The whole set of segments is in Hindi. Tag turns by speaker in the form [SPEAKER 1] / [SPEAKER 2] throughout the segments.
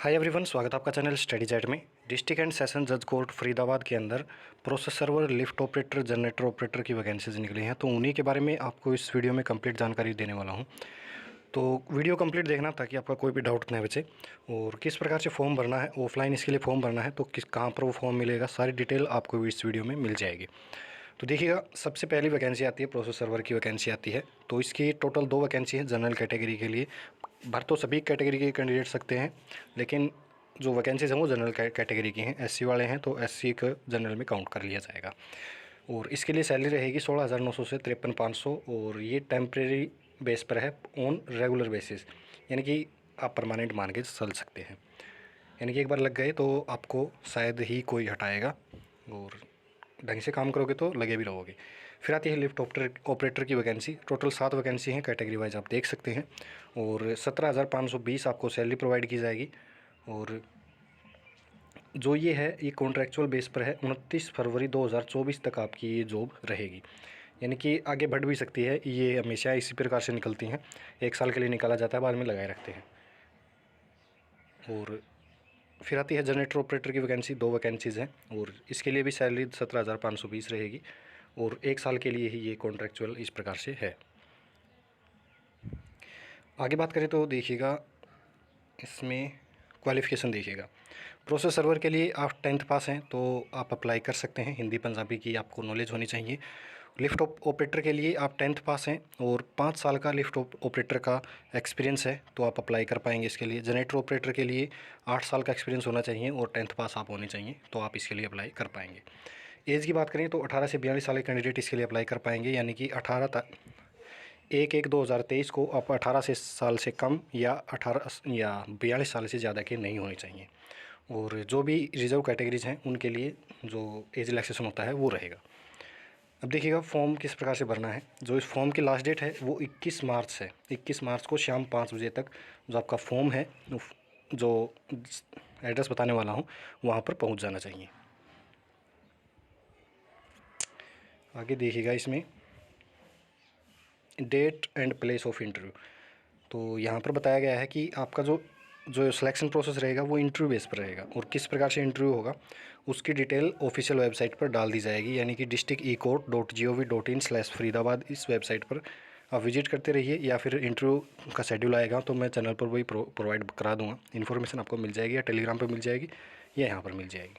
[SPEAKER 1] हाय एवरीवन, स्वागत है आपका चैनल स्टडी चैट में। डिस्ट्रिक्ट एंड सेशन जज कोर्ट फरीदाबाद के अंदर process server, lift operator, generator operator की वैकेंसीज निकली हैं, तो उन्हीं के बारे में आपको इस वीडियो में कंप्लीट जानकारी देने वाला हूं। तो वीडियो कंप्लीट देखना ताकि आपका कोई भी डाउट नहीं बचे। और किस प्रकार से फॉर्म भरना है, ऑफलाइन इसके लिए फॉर्म भरना है तो कहाँ पर वो फॉर्म मिलेगा, सारी डिटेल आपको इस वीडियो में मिल जाएगी। तो देखिएगा, सबसे पहली वैकेंसी आती है प्रोसेस सर्वर की वैकेंसी आती है। तो इसकी टोटल 2 वैकेंसी है जनरल कैटेगरी के लिए। भर तो सभी कैटेगरी के कैंडिडेट सकते हैं, लेकिन जो वैकेंसीज हैं वो जनरल कैटेगरी की हैं। एससी वाले हैं तो एससी को जनरल में काउंट कर लिया जाएगा। और इसके लिए सैलरी रहेगी 16,900 से 53,500, और ये टेम्प्रेरी बेस पर है, ऑन रेगुलर बेसिस, यानी कि आप परमानेंट मान के चल सकते हैं। यानी कि एक बार लग गए तो आपको शायद ही कोई हटाएगा, और ढंग से काम करोगे तो लगे भी रहोगे। फिर आती है लिफ्ट ऑपरेटर की वैकेंसी। टोटल 7 वैकेंसी हैं, कैटेगरी वाइज आप देख सकते हैं। और 17,520 आपको सैलरी प्रोवाइड की जाएगी। और जो ये है, ये कॉन्ट्रैक्चुअल बेस पर है। 29 फरवरी 2024 तक आपकी ये जॉब रहेगी, यानी कि आगे बढ़ भी सकती है। ये हमेशा इसी प्रकार से निकलती हैं, 1 साल के लिए निकाला जाता है, बाद में लगाए रखते हैं। और फिर आती है जनरेटर ऑपरेटर की वैकेंसी। 2 वैकेंसीज़ हैं, और इसके लिए भी सैलरी 17,520 रहेगी, और 1 साल के लिए ही ये कॉन्ट्रैक्चुअल इस प्रकार से है। आगे बात करें तो देखिएगा, इसमें क्वालिफ़िकेशन देखिएगा। प्रोसेस सर्वर के लिए आप 10th पास हैं तो आप अप्लाई कर सकते हैं। हिंदी पंजाबी की आपको नॉलेज होनी चाहिए। लिफ्ट ऑपरेटर के लिए आप 10th पास हैं और 5 साल का लिफ्ट ऑपरेटर का एक्सपीरियंस है तो आप अप्लाई कर पाएंगे इसके लिए। जनरेटर ऑपरेटर के लिए 8 साल का एक्सपीरियंस होना चाहिए और 10th पास आप होने चाहिए, तो आप इसके लिए अप्लाई कर पाएंगे। एज की बात करें तो 18 से 42 साल के कैंडिडेट इसके लिए अप्लाई कर पाएंगे, यानी कि 1/1/2023 को आप 18 साल से कम या 42 साल से ज़्यादा के नहीं होने चाहिए। और जो भी रिजर्व कैटेगरीज हैं उनके लिए जो एज रिलैक्सेशन होता है वो रहेगा। अब देखिएगा फॉर्म किस प्रकार से भरना है। जो इस फॉर्म की लास्ट डेट है वो 21 मार्च है। 21 मार्च को शाम 5 बजे तक जो आपका फॉर्म है, जो एड्रेस बताने वाला हूँ, वहाँ पर पहुँच जाना चाहिए। आगे देखिएगा, इसमें date and place of interview. तो यहाँ पर बताया गया है कि आपका जो जो सिलेक्शन प्रोसेस रहेगा वो इंटरव्यू बेस पर रहेगा, और किस प्रकार से इंटरव्यू होगा उसकी डिटेल ऑफिशियल वेबसाइट पर डाल दी जाएगी, यानी कि districtecourt.gov.in/फरीदाबाद। इस वेबसाइट पर आप विजिट करते रहिए, या फिर इंटरव्यू का शेड्यूल आएगा तो मैं चैनल पर वही प्रोवाइड करा दूँगा। इन्फॉर्मेशन आपको मिल जाएगी, या टेलीग्राम पर मिल जाएगी, या यहाँ पर मिल जाएगी।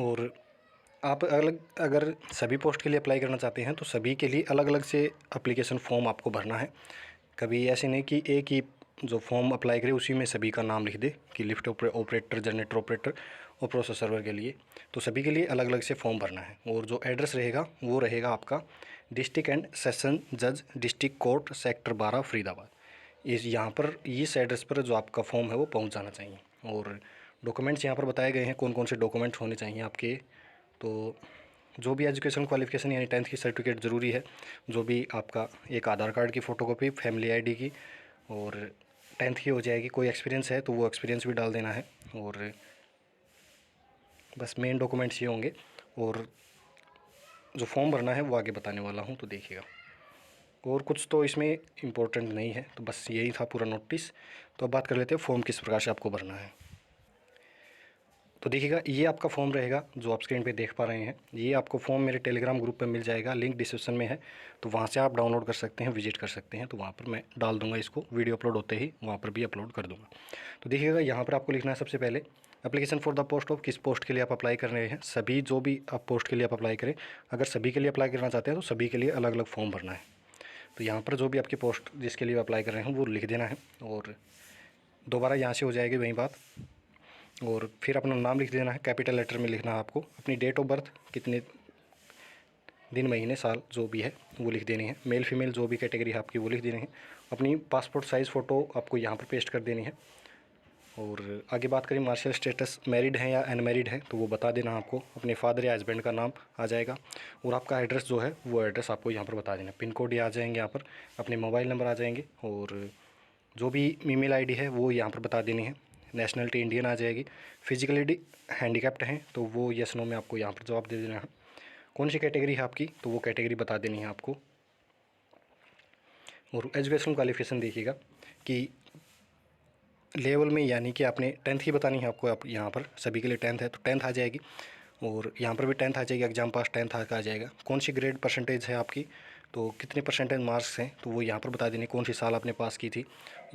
[SPEAKER 1] और आप अगर सभी पोस्ट के लिए अप्लाई करना चाहते हैं तो सभी के लिए अलग अलग से एप्लीकेशन फॉर्म आपको भरना है। कभी ऐसे नहीं कि एक ही जो फॉर्म अप्लाई करे उसी में सभी का नाम लिख दे कि लिफ्ट ऑपरेटर, जनरेटर ऑपरेटर और प्रोसेस सर्वर के लिए। तो सभी के लिए अलग अलग से फॉर्म भरना है। और जो एड्रेस रहेगा वो रहेगा आपका डिस्ट्रिक्ट एंड सेशन जज, डिस्ट्रिक्ट कोर्ट, सेक्टर 12, फरीदाबाद। इस यहाँ पर इस एड्रेस पर जो आपका फॉर्म है वो पहुँच जाना चाहिए। और डॉक्यूमेंट्स यहाँ पर बताए गए हैं कौन कौन से डॉक्यूमेंट्स होने चाहिए आपके। तो जो भी एजुकेशन क्वालिफिकेशन यानी 10th की सर्टिफिकेट ज़रूरी है। जो भी आपका एक आधार कार्ड की फ़ोटोकॉपी, फैमिली आईडी की, और 10th की हो जाएगी। कोई एक्सपीरियंस है तो वो एक्सपीरियंस भी डाल देना है। और बस मेन डॉक्यूमेंट्स ये होंगे। और जो फॉर्म भरना है वो आगे बताने वाला हूँ, तो देखिएगा। और कुछ तो इसमें इम्पोर्टेंट नहीं है, तो बस यही था पूरा नोटिस। तो अब बात कर लेते हैं फॉर्म किस प्रकार से आपको भरना है। तो देखिएगा, ये आपका फॉर्म रहेगा जो आप स्क्रीन पे देख पा रहे हैं। ये आपको फॉर्म मेरे टेलीग्राम ग्रुप पे मिल जाएगा, लिंक डिस्क्रिप्शन में है, तो वहाँ से आप डाउनलोड कर सकते हैं, विजिट कर सकते हैं। तो वहाँ पर मैं डाल दूँगा इसको, वीडियो अपलोड होते ही वहाँ पर भी अपलोड कर दूँगा। तो देखिएगा, यहाँ पर आपको लिखना है सबसे पहले application for the post of, किस पोस्ट के लिए आप अप्लाई कर रहे हैं। सभी जो भी आप पोस्ट के लिए आप अप्लाई करें, अगर सभी के लिए अप्लाई करना चाहते हैं तो सभी के लिए अलग अलग फॉर्म भरना है। तो यहाँ पर जो भी आपकी पोस्ट जिसके लिए अप्लाई कर रहे हैं वो लिख देना है, और दोबारा यहाँ से हो जाएगी वही बात। और फिर अपना नाम लिख देना है, कैपिटल लेटर में लिखना है आपको। अपनी डेट ऑफ बर्थ, कितने दिन, महीने, साल जो भी है वो लिख देनी है। मेल फीमेल जो भी कैटेगरी है आपकी वो लिख देनी है। अपनी पासपोर्ट साइज़ फ़ोटो आपको यहाँ पर पेस्ट कर देनी है। और आगे बात करें मार्शल स्टेटस, मैरिड है या अनमैरिड है तो वो बता देना आपको। अपने फादर या हस्बैंड का नाम आ जाएगा, और आपका एड्रेस जो है वो एड्रेस आपको यहाँ पर बता देना। पिन कोड ये आ जाएंगे यहाँ पर, अपने मोबाइल नंबर आ जाएंगे, और जो भी ईमेल आईडी है वो यहाँ पर बता देनी है। नेशनलिटी इंडियन आ जाएगी। फिजिकलिटी हैंडीकैप्ड हैं तो वो यस नो में आपको यहाँ पर जवाब दे देना है। कौन सी कैटेगरी है आपकी तो वो कैटेगरी बता देनी है आपको। और एजुकेशन क्वालिफिकेशन देखिएगा कि लेवल में, यानी कि आपने 10th की बतानी है आपको। आप यहाँ पर सभी के लिए 10th है तो 10th आ जाएगी, और यहाँ पर भी 10th आ जाएगी। एग्ज़ाम पास 10th का आ जाएगा। कौन सी ग्रेड परसेंटेज है आपकी, तो कितने परसेंटेज मार्क्स हैं, तो वो यहाँ पर बता देने। कौन सी साल आपने पास की थी,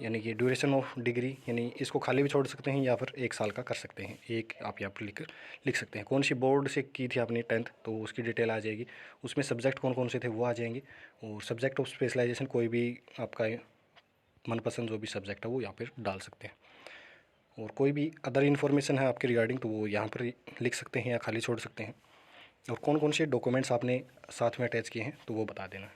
[SPEAKER 1] यानी कि ड्यूरेशन ऑफ डिग्री, यानी इसको खाली भी छोड़ सकते हैं या फिर 1 साल का कर सकते हैं। एक आप यहाँ पर लिख सकते हैं। कौन सी बोर्ड से की थी आपने 10th, तो उसकी डिटेल आ जाएगी। उसमें सब्जेक्ट कौन कौन से थे वो आ जाएंगे, और सब्जेक्ट ऑफ स्पेशलाइजेशन कोई भी आपका मनपसंद जो भी सब्जेक्ट है वो यहाँ पर डाल सकते हैं। और कोई भी अदर इन्फॉर्मेशन है आपके रिगार्डिंग तो वो यहाँ पर लिख सकते हैं या खाली छोड़ सकते हैं। और कौन कौन से डॉक्यूमेंट्स आपने साथ में अटैच किए हैं तो वो बता देना।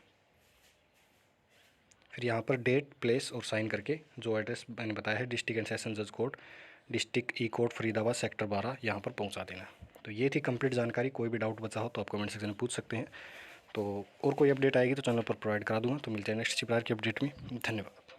[SPEAKER 1] फिर यहाँ पर डेट, प्लेस और साइन करके जो एड्रेस मैंने बताया है, डिस्ट्रिक्ट एंड सेशन जज कोर्ट, डिस्ट्रिक्ट ई कोर्ट फरीदाबाद सेक्टर 12, यहाँ पर पहुँचा देना। तो ये थी कंप्लीट जानकारी। कोई भी डाउट बचा हो तो आप कमेंट सेक्शन में पूछ सकते हैं। तो और कोई अपडेट आएगी तो चैनल पर प्रोवाइड करा दूँगा। तो मिलते हैं नेक्स्ट प्रकार की अपडेट में। धन्यवाद।